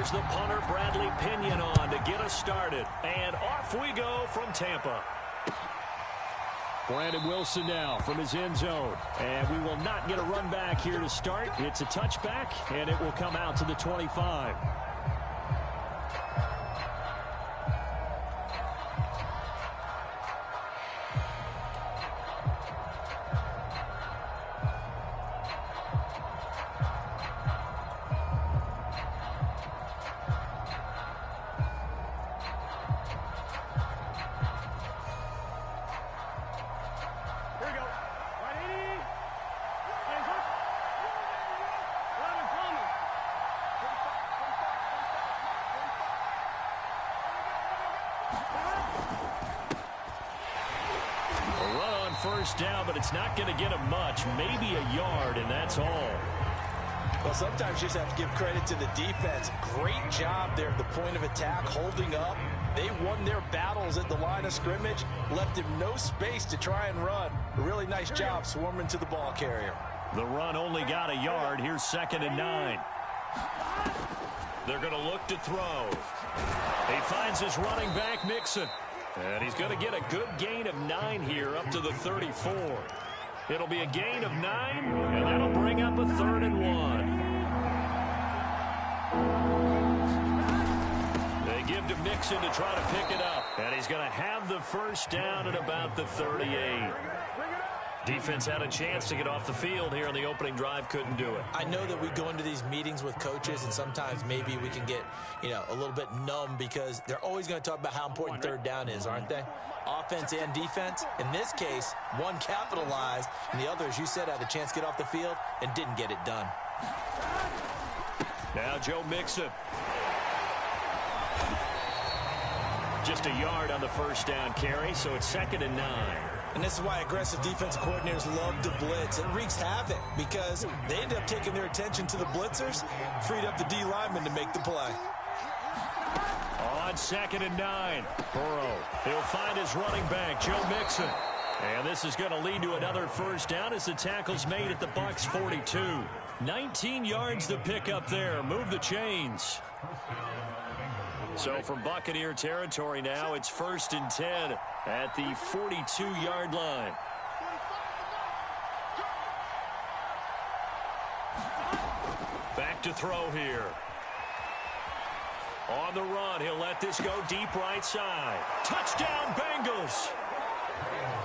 There's the punter, Bradley Pinion, on to get us started. And off we go from Tampa. Brandon Wilson now from his end zone. And we will not get a run back here to start. It's a touchback, and it will come out to the 25. First down, but it's not going to get him much. Maybe a yard, and that's all. Well, sometimes you just have to give credit to the defense. Great job there at the point of attack, holding up. They won their battles at the line of scrimmage, left him no space to try and run. A really nice job swarming to the ball carrier. The run only got a yard. Here's 2nd and 9. They're going to look to throw. He finds his running back, Mixon. And he's going to get a good gain of 9 here up to the 34. It'll be a gain of 9, and that'll bring up a 3rd and 1. They give to Mixon to try to pick it up. And he's going to have the first down at about the 38. Defense had a chance to get off the field here on the opening drive, couldn't do it. I know that we go into these meetings with coaches, and sometimes maybe we can get, a little bit numb because they're always going to talk about how important 3rd down is, aren't they? Offense and defense. In this case, one capitalized, and the other, as you said, had a chance to get off the field and didn't get it done. Now Joe Mixon. Just a yard on the first down carry, so it's 2nd and 9. And this is why aggressive defensive coordinators love to blitz. It wreaks havoc because they end up taking their attention to the blitzers, freed up the D lineman to make the play. On 2nd and 9, Burrow. He'll find his running back, Joe Mixon. And this is going to lead to another first down as the tackle's made at the Bucs 42. 19 yards to pick up there. Move the chains. So from Buccaneer territory now, it's 1st and 10 at the 42-yard line. Back to throw here. On the run, he'll let this go deep right side. Touchdown, Bengals.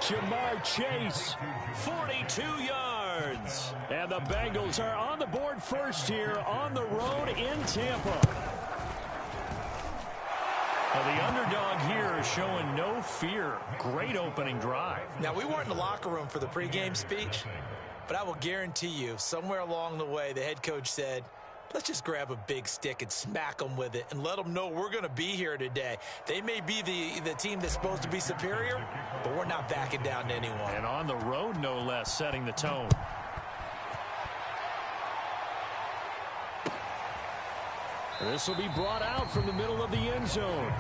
Jamar Chase, 42 yards. And the Bengals are on the board first here on the road in Tampa. Well, the underdog here is showing no fear. Great opening drive. Now, we weren't in the locker room for the pregame speech, but I will guarantee you, somewhere along the way, the head coach said, let's just grab a big stick and smack them with it and let them know we're going to be here today. They may be the team that's supposed to be superior, but we're not backing down to anyone. And on the road, no less, setting the tone. This will be brought out from the middle of the end zone.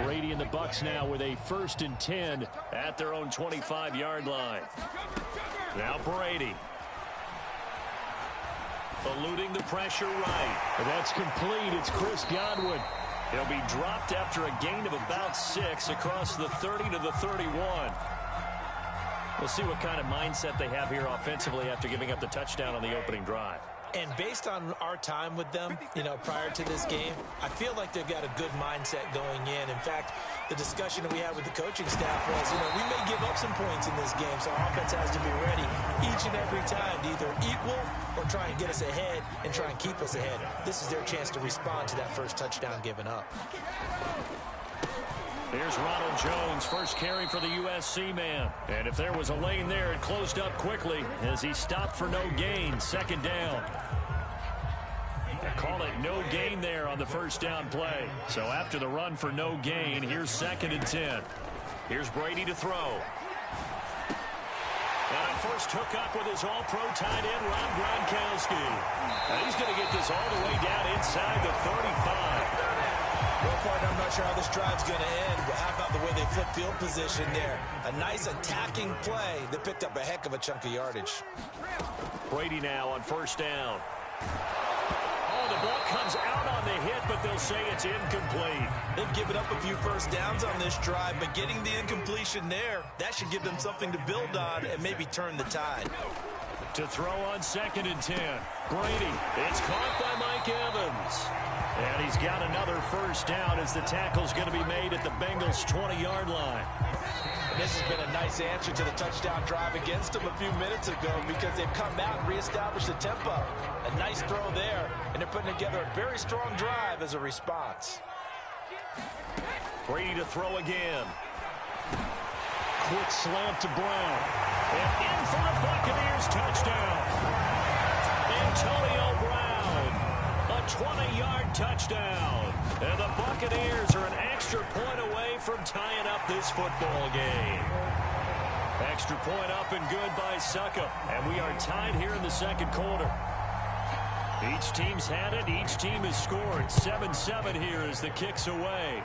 Brady and the Bucs now with a 1st and 10 at their own 25-yard line. Now Brady. Eluding the pressure right. That's complete. It's Chris Godwin. He'll be dropped after a gain of about 6 across the 30 to the 31. We'll see what kind of mindset they have here offensively after giving up the touchdown on the opening drive. And based on our time with them, prior to this game, I feel like they've got a good mindset going in. In fact, the discussion that we had with the coaching staff was, we may give up some points in this game, so our offense has to be ready each and every time to either equal or try and get us ahead and try and keep us ahead. This is their chance to respond to that first touchdown given up. Here's Ronald Jones, first carry for the USC man. And if there was a lane there, it closed up quickly as he stopped for no gain. 2nd down. Call it no gain there on the first down play. So after the run for no gain, here's 2nd and 10. Here's Brady to throw. And a first hookup with his all-pro tight end, Rob Gronkowski. And he's going to get this all the way down inside the 35. Well, partner, I'm not sure how this drive's going to end, but how about the way they flip field position there? A nice attacking play that picked up a heck of a chunk of yardage. Brady now on first down. Oh, the ball comes out on the hit, but they'll say it's incomplete. They've given up a few first downs on this drive, but getting the incompletion there, that should give them something to build on and maybe turn the tide. To throw on 2nd and 10. Brady, it's caught by Mike Evans. And he's got another first down as the tackle's going to be made at the Bengals' 20-yard line. And this has been a nice answer to the touchdown drive against them a few minutes ago because they've come out and reestablished the tempo. A nice throw there, and they're putting together a very strong drive as a response. Brady to throw again. Quick slant to Brown. And in for the Buccaneers touchdown. Antonio Brown. A 20-yard touchdown. And the Buccaneers are an extra point away from tying up this football game. Extra point up and good by Succop. And we are tied here in the second quarter. Each team's had it. Each team has scored. 7-7 here as the kick's away.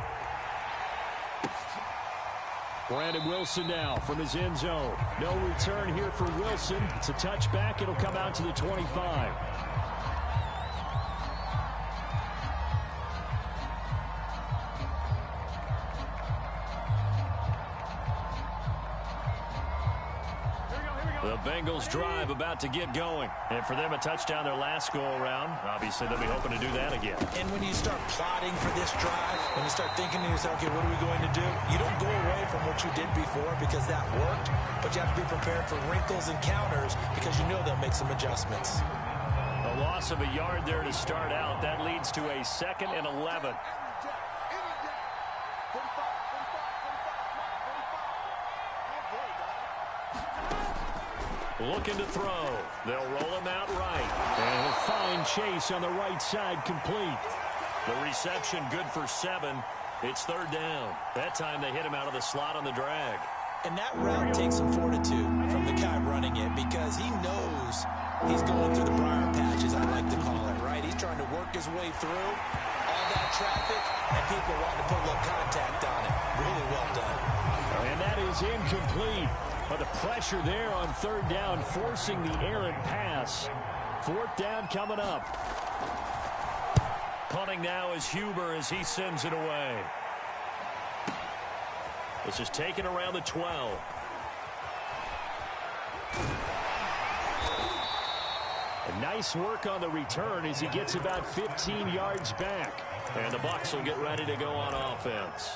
Brandon Wilson now from his end zone. No return here for Wilson. It's a touchback. It'll come out to the 25. The Bengals drive about to get going. And for them, a touchdown their last go-around. Obviously, they'll be hoping to do that again. And when you start plotting for this drive, when you start thinking to yourself, okay, what are we going to do? You don't go away from what you did before because that worked, but you have to be prepared for wrinkles and counters because you know they'll make some adjustments. A loss of a yard there to start out. That leads to a 2nd and 11. Looking to throw. They'll roll him out right. And he'll find Chase on the right side complete. The reception good for 7. It's 3rd down. That time they hit him out of the slot on the drag. And that route takes some fortitude from the guy running it because he knows he's going through the briar patches, I like to call it, right? He's trying to work his way through all that traffic, and people want to put a little contact on it. Really well done. And that is incomplete. But the pressure there on 3rd down, forcing the errant pass. 4th down coming up. Punting now is Huber as he sends it away. This is taken around the 12. A nice work on the return as he gets about 15 yards back. And the Bucs will get ready to go on offense.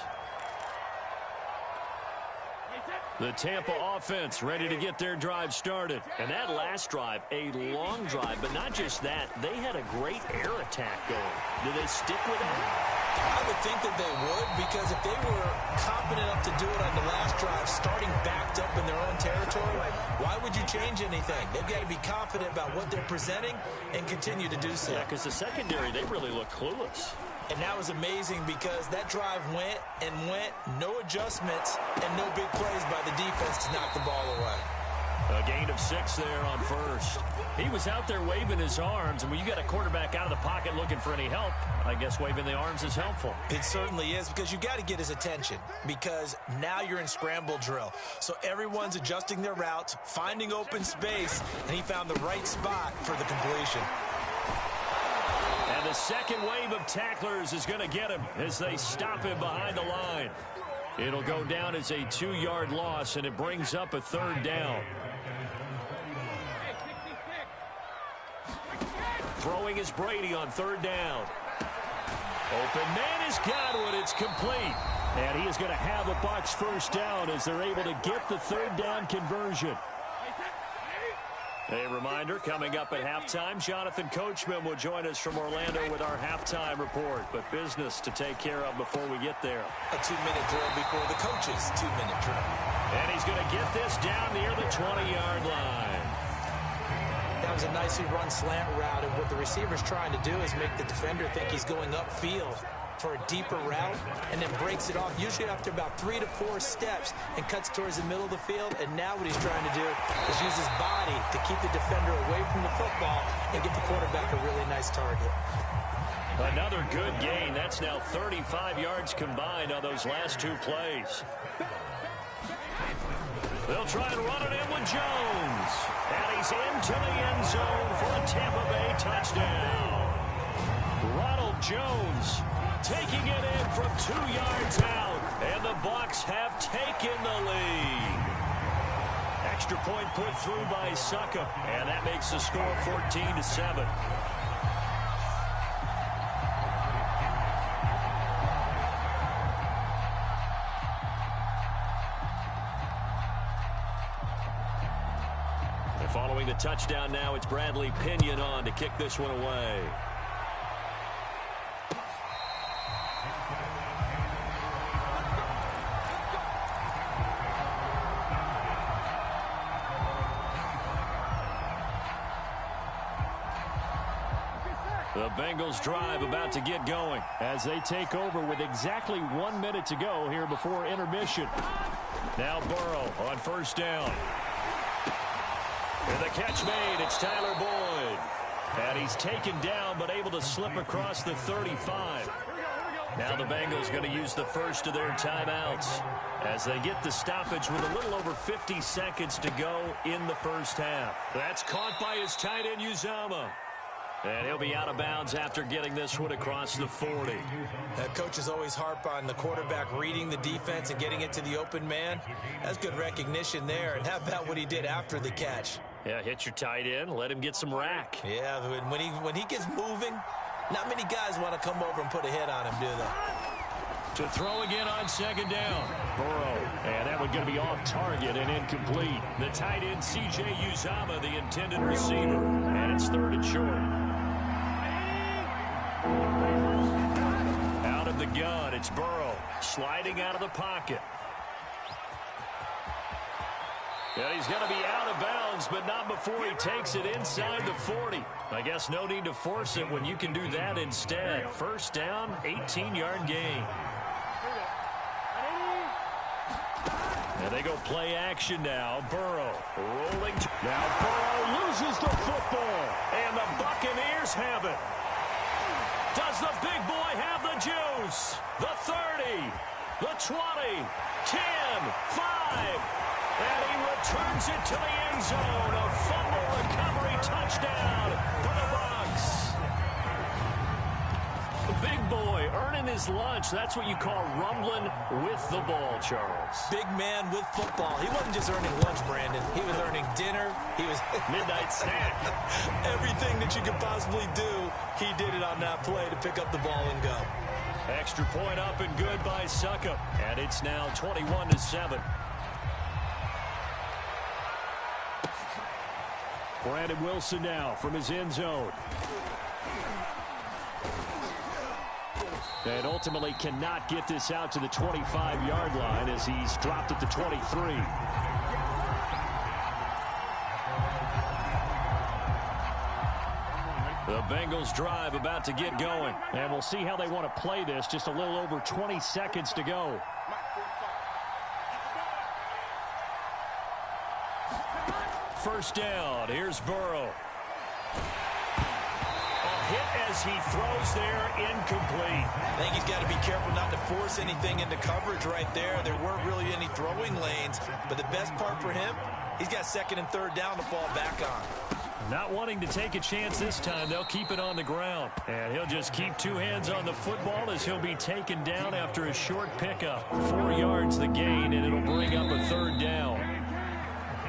The Tampa offense ready to get their drive started. And that last drive, a long drive, but not just that. They had a great air attack going. Do they stick with that? I would think that they would because if they were confident enough to do it on the last drive, starting backed up in their own territory, why would you change anything? They've got to be confident about what they're presenting and continue to do so. Yeah, because the secondary, they really look clueless. And that was amazing because that drive went and went, no adjustments, and no big plays by the defense to knock the ball away. A gain of 6 there on 1st. He was out there waving his arms, and when you got a quarterback out of the pocket looking for any help, I guess waving the arms is helpful. It certainly is because you got to get his attention because now you're in scramble drill. So everyone's adjusting their routes, finding open space, and he found the right spot for the completion. And the second wave of tacklers is going to get him as they stop him behind the line. It'll go down as a 2-yard loss, and it brings up a 3rd down. Throwing is Brady on 3rd down. Open man is Godwin. It's complete. And he is going to have the Bucs first down as they're able to get the 3rd down conversion. A reminder, coming up at halftime, Jonathan Coachman will join us from Orlando with our halftime report. But business to take care of before we get there. A 2-minute drill before the coach's 2-minute drill. And he's going to get this down near the 20-yard line. That was a nicely run slant route, and what the receiver's trying to do is make the defender think he's going upfield for a deeper route, and then breaks it off, usually after about 3 to 4 steps, and cuts towards the middle of the field. And now what he's trying to do is use his body to keep the defender away from the football and get the quarterback a really nice target. Another good gain. That's now 35 yards combined on those last two plays. They'll try and run it in with Jones. And he's into the end zone for a Tampa Bay touchdown. Ronald Jones taking it in from 2 yards out. And the Bucs have taken the lead. Extra point put through by Suckup. And that makes the score 14-7. Following the touchdown now, it's Bradley Pinion on to kick this one away. The Bengals drive about to get going as they take over with exactly 1 minute to go here before intermission. Now Burrow on first down. And the catch made, it's Tyler Boyd. And he's taken down but able to slip across the 35. Now the Bengals going to use the first of their timeouts as they get the stoppage with a little over 50 seconds to go in the first half. That's caught by his tight end, Uzomah. And he'll be out of bounds after getting this one across the 40. Coaches always harp on the quarterback reading the defense and getting it to the open man. That's good recognition there. And how about what he did after the catch? Yeah, hit your tight end, let him get some rack. Yeah, when he gets moving, not many guys want to come over and put a hit on him, do they? To throw again on second down. Burrow. And that one going to be off target and incomplete. The tight end, C.J. Uzomah, the intended receiver. And it's third and short. Out of the gun, it's Burrow. Sliding out of the pocket. And he's going to be out of bounds, but not before he takes it inside the 40. I guess no need to force it when you can do that instead. First down, 18-yard gain. And they go play action now. Burrow rolling. Now Burrow loses the football. And the Buccaneers have it. Does the big boy have the juice? The 30, the 20, 10, 5. And he returns it to the end zone. A fumble recovery touchdown for the Bucs. The big boy earning his lunch. That's what you call rumbling with the ball, Charles. Big man with football. He wasn't just earning lunch, Brandon. He was earning dinner. He was midnight snack. Everything that you could possibly do, he did it on that play to pick up the ball and go. Extra point up and good by Suckup. And it's now 21-7. Brandon Wilson now from his end zone. And ultimately cannot get this out to the 25-yard line as he's dropped at the 23. The Bengals drive about to get going. And we'll see how they want to play this. Just a little over 20 seconds to go. First down. Here's Burrow. A hit as he throws there, incomplete. I think he's got to be careful not to force anything into coverage right there. There weren't really any throwing lanes. But the best part for him, he's got second and third down to fall back on. Not wanting to take a chance this time, they'll keep it on the ground. And he'll just keep two hands on the football as he'll be taken down after a short pickup. 4 yards the gain, and it'll bring up a third down.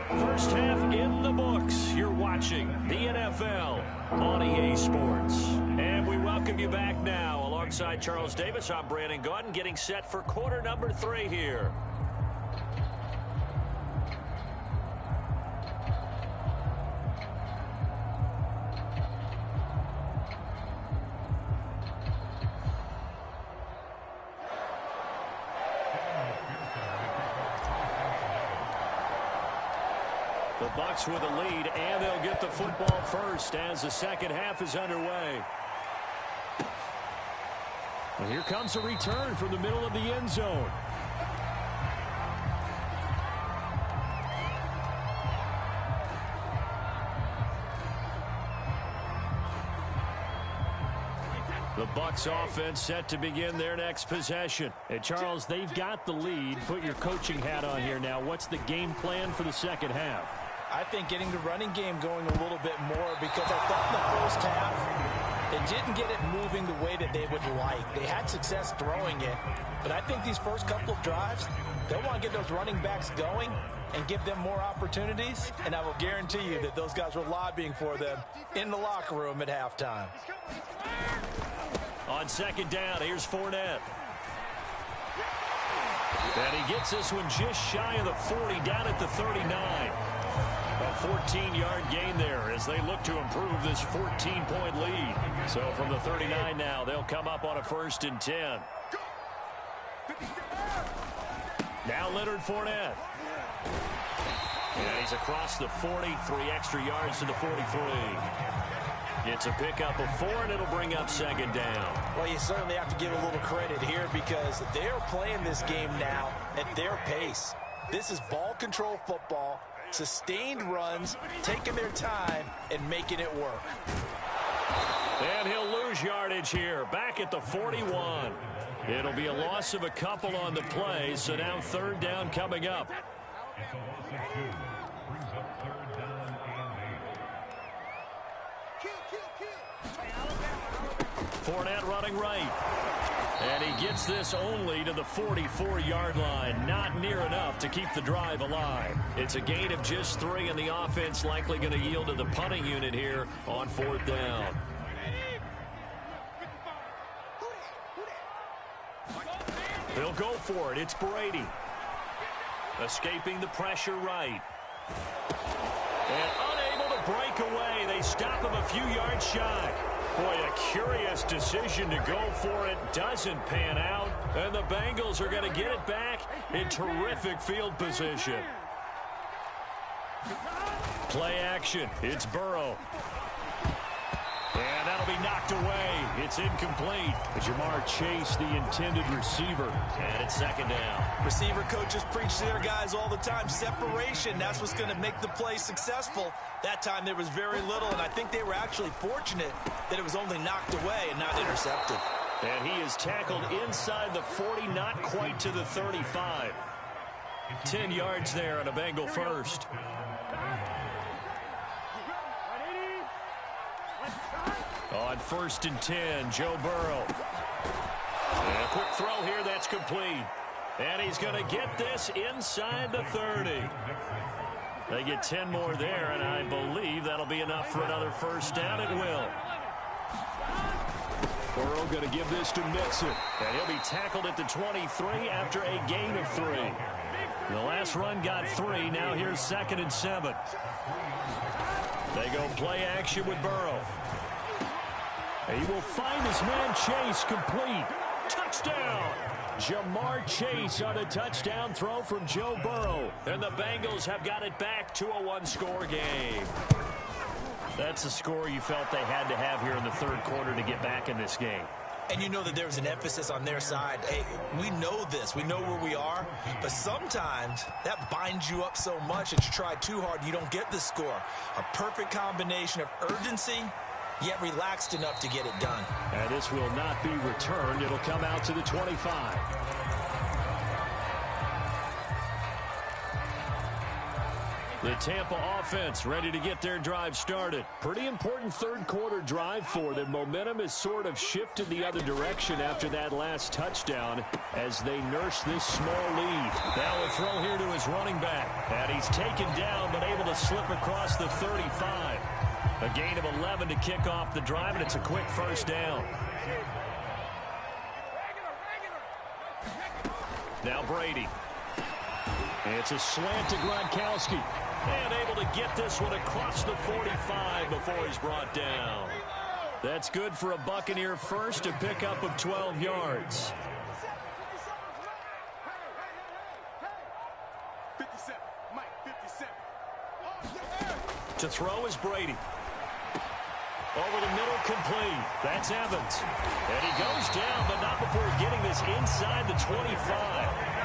First half in the books. You're watching the NFL on EA Sports. And we welcome you back now. Alongside Charles Davis, I'm Brandon Gaudin, getting set for quarter number 3 here. The Bucs with a lead, and they'll get the football first as the second half is underway. And here comes a return from the middle of the end zone. The Bucs offense set to begin their next possession. And Charles, they've got the lead. Put your coaching hat on here now. What's the game plan for the second half? I think getting the running game going a little bit more, because I thought in the first half they didn't get it moving the way that they would like. They had success throwing it, but I think these first couple of drives, they'll want to get those running backs going and give them more opportunities, and I will guarantee you that those guys were lobbying for them in the locker room at halftime. On second down, here's Fournette. And he gets this one just shy of the 40, down at the 39. A 14-yard gain there as they look to improve this 14-point lead. So from the 39 now, they'll come up on a 1st and 10. Now Leonard Fournette. And he's across the 40, 3 extra yards to the 43. It's a pickup of 4, and it'll bring up second down. Well, you certainly have to give a little credit here because they're playing this game now at their pace. This is ball control football, sustained runs, taking their time, and making it work. And he'll lose yardage here, back at the 41. It'll be a loss of a couple on the play, so now 3rd down coming up. Fournette running right. And he gets this only to the 44-yard line. Not near enough to keep the drive alive. It's a gain of just 3, and the offense likely going to yield to the punting unit here on 4th down. They'll go for it. It's Brady. Escaping the pressure right. And unable to break away. They stop him a few yards shy. Boy, a curious decision to go for it. Doesn't pan out. And the Bengals are going to get it back in terrific field position. Play action. It's Burrow. And that'll be knocked away. It's incomplete. Jamar Chase, the intended receiver. And it's 2nd down. Receiver coaches preach to their guys all the time. Separation, that's what's going to make the play successful. That time there was very little, and I think they were actually fortunate that it was only knocked away and not intercepted. And he is tackled inside the 40, not quite to the 35. 10 yards there on a Bengal first. On 1st and 10, Joe Burrow. And a quick throw here, that's complete. And he's going to get this inside the 30. They get 10 more there, and I believe that'll be enough for another 1st down. It will. Burrow going to give this to Mixon. And he'll be tackled at the 23 after a gain of 3. The last run got 3. Now here's 2nd and 7. They go play action with Burrow. He will find his man Chase, complete. Touchdown! Jamar Chase on a touchdown throw from Joe Burrow. And the Bengals have got it back to a 1-score game. That's a score you felt they had to have here in the 3rd quarter to get back in this game. And you know that there was an emphasis on their side. Hey, we know this. We know where we are. But sometimes that binds you up so much that you try too hard, you don't get the score. A perfect combination of urgency, yet relaxed enough to get it done. And this will not be returned. It'll come out to the 25. The Tampa offense ready to get their drive started. Pretty important 3rd quarter drive for them. Momentum has sort of shifted the other direction after that last touchdown as they nurse this small lead. Now a throw here to his running back. And he's taken down but able to slip across the 35. A gain of 11 to kick off the drive, and it's a quick 1st down. Now Brady. It's a slant to Gronkowski. And able to get this one across the 45 before he's brought down. That's good for a Buccaneer first, a pickup of 12 yards. 57, Mike, 57. To throw is Brady. Over the middle, complete. That's Evans. And he goes down, but not before getting this inside the 25.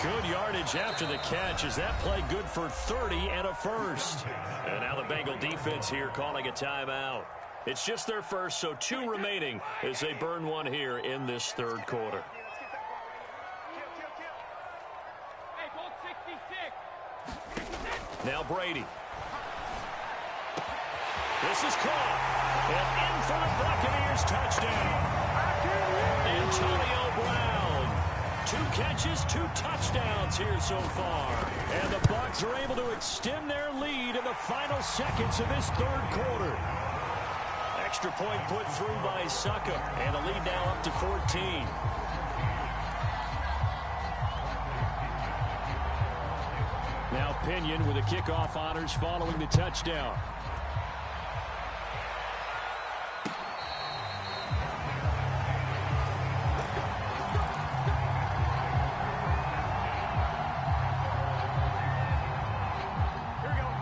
Good yardage after the catch. Is that play good for 30 and a 1st? And now the Bengal defense here calling a timeout. It's just their first, so 2 remaining as they burn one here in this third quarter. Now Brady. This is caught. And in for the Buccaneers touchdown. Antonio Brown. 2 catches, 2 touchdowns here so far. And the Bucs are able to extend their lead in the final seconds of this third quarter. Extra point put through by Suckup. And the lead now up to 14. Now Pinion with the kickoff honors following the touchdown.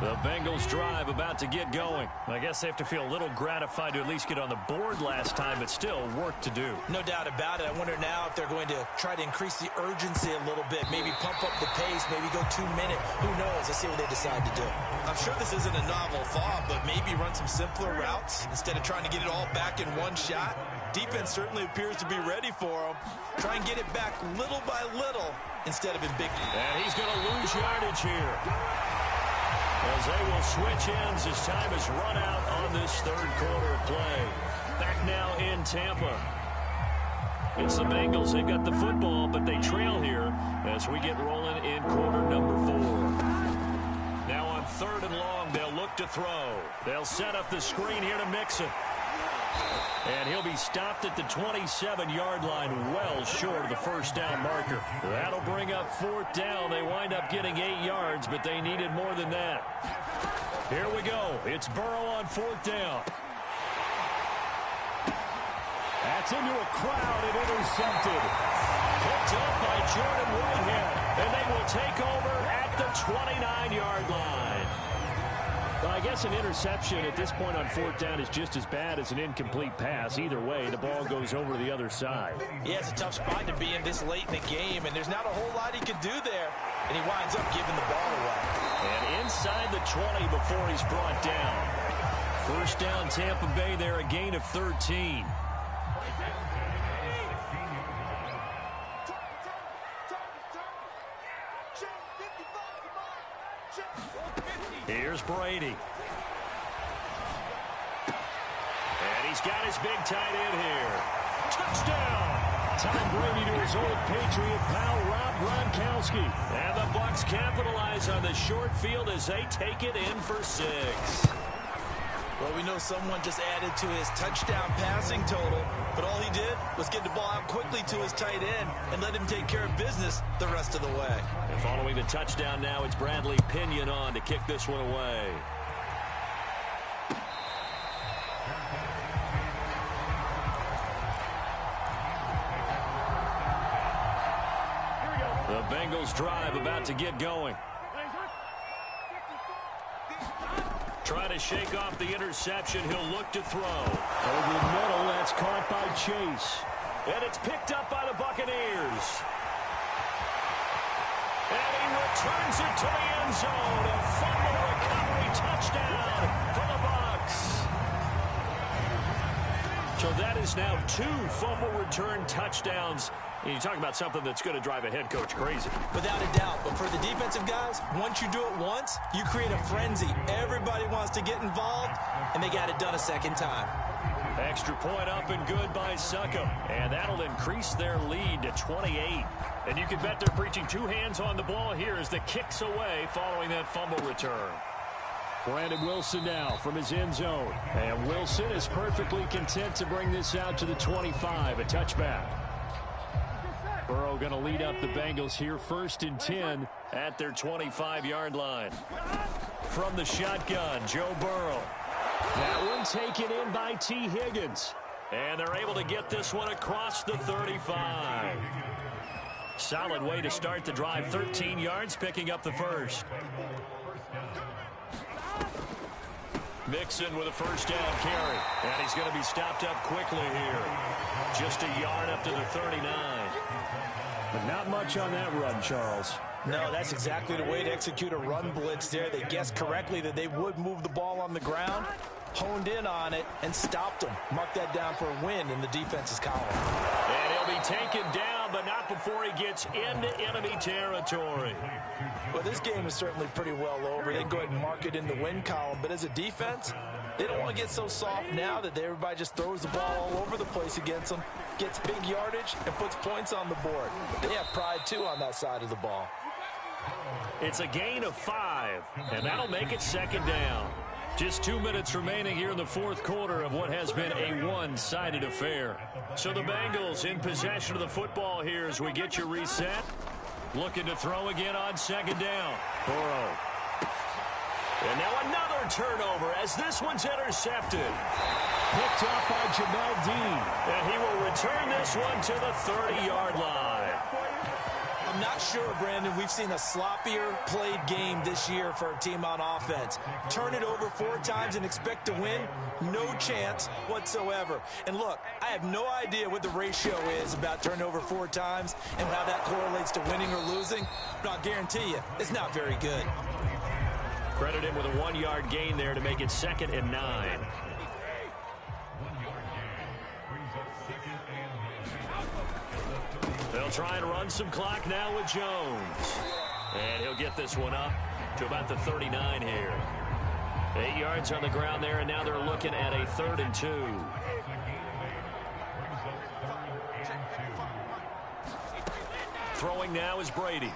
The Bengals drive about to get going. I guess they have to feel a little gratified to at least get on the board last time, but still work to do. No doubt about it. I wonder now if they're going to try to increase the urgency a little bit, maybe pump up the pace, maybe go 2-minute. Who knows? Let's see what they decide to do. I'm sure this isn't a novel thought, but maybe run some simpler routes instead of trying to get it all back in one shot. Defense certainly appears to be ready for them. Try and get it back little by little instead of in big. And he's going to lose yardage here, as they will switch ends as time is run out on this third quarter of play. Back now in Tampa. It's the Bengals. They've got the football, but they trail here as we get rolling in quarter number 4. Now on 3rd and long, they'll look to throw. They'll set up the screen here to Mixon. And he'll be stopped at the 27-yard line, well short of the first down marker. That'll bring up 4th down. They wind up getting 8 yards, but they needed more than that. Here we go. It's Burrow on 4th down. That's into a crowd and intercepted. Picked up by Jordan Whitehead, and they will take over at the 29-yard line. Well, I guess an interception at this point on 4th down is just as bad as an incomplete pass. Either way, the ball goes over to the other side. Yeah, it's a tough spot to be in this late in the game, and there's not a whole lot he could do there. And he winds up giving the ball away. And inside the 20 before he's brought down. First down, Tampa Bay there, a gain of 13. Here's Brady. And he's got his big tight end here. Touchdown! Tom Brady to his old Patriot pal, Rob Gronkowski. And the Bucs capitalize on the short field as they take it in for 6. Well, we know someone just added to his touchdown passing total, but all he did was get the ball out quickly to his tight end and let him take care of business the rest of the way. And following the touchdown now, it's Bradley Pinion on to kick this one away. The Bengals drive about to get going. Trying to shake off the interception. He'll look to throw. Over the middle, that's caught by Chase. And it's picked up by the Buccaneers. And he returns it to the end zone. A fumble recovery touchdown for the Bucs. So that is now 2 fumble return touchdowns. And you talk about something that's going to drive a head coach crazy. Without a doubt. But for the defensive guys, once you do it once, you create a frenzy. Everybody wants to get involved, and they got it done a second time. Extra point up and good by Suckup. And that'll increase their lead to 28. And you can bet they're preaching 2 hands on the ball here as the kick's away following that fumble return. Brandon Wilson now from his end zone. And Wilson is perfectly content to bring this out to the 25, a touchback. Burrow going to lead up the Bengals here, 1st and 10 at their 25-yard line. From the shotgun, Joe Burrow. That one taken in by T. Higgins. And they're able to get this one across the 35. Solid way to start the drive, 13 yards, picking up the first. Mixon with a first down carry. And he's going to be stopped up quickly here. Just a yard up to the 39. But not much on that run, Charles. No, that's exactly the way to execute a run blitz there. They guessed correctly that they would move the ball on the ground, honed in on it and stopped them. Mark that down for a win in the defense's column. And he'll be taken down, but not before he gets into enemy territory. Well, this game is certainly pretty well over. They can go ahead and mark it in the win column. But as a defense, they don't want to get so soft now that everybody just throws the ball all over the place against them, gets big yardage, and puts points on the board. They have pride, too, on that side of the ball. It's a gain of 5, and that'll make it 2nd down. Just 2 minutes remaining here in the 4th quarter of what has been a one-sided affair. So the Bengals in possession of the football here as we get you reset. Looking to throw again on 2nd down. Burrow. And now another turnover as this one's intercepted. Picked up by Jamel Dean. And he will return this one to the 30-yard line. I'm not sure, Brandon, we've seen a sloppier played game this year for a team on offense. Turn it over 4 times and expect to win? No chance whatsoever. And look, I have no idea what the ratio is about turning over 4 times and how that correlates to winning or losing, but I'll guarantee you, it's not very good. Credit him with a 1-yard gain there to make it 2nd and 9. They'll try and run some clock now with Jones. And he'll get this one up to about the 39 here. 8 yards on the ground there, and now they're looking at a 3rd and 2. Throwing now is Brady.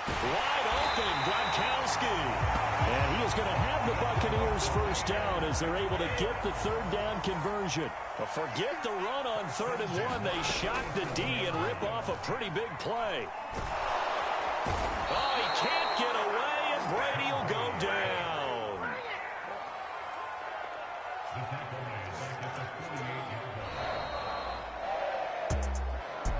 Wide open, Gronkowski. And he is going to have the Buccaneers first down as they're able to get the 3rd down conversion. But forget the run on 3rd and 1. They shock the D and rip off a pretty big play. Oh, he can't get away, and Brady will go down.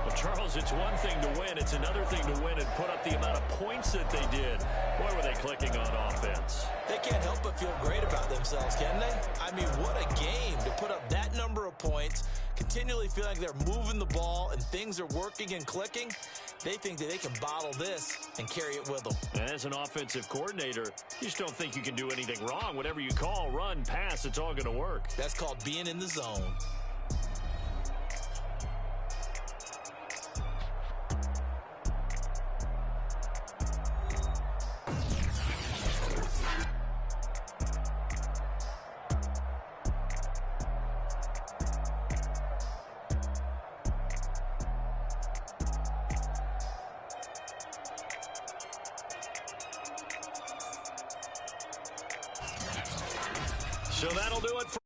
Well, Charles, it's one thing to win. It's another thing to win and put up the amount of points that they did. Boy, were they clicking on offense. They can't help but feel great about themselves, can they? I mean, what a game to put up that number of points, continually feel like they're moving the ball and things are working and clicking. They think that they can bottle this and carry it with them. And as an offensive coordinator, you just don't think you can do anything wrong. Whatever you call, run, pass, it's all going to work. That's called being in the zone. So that'll do it for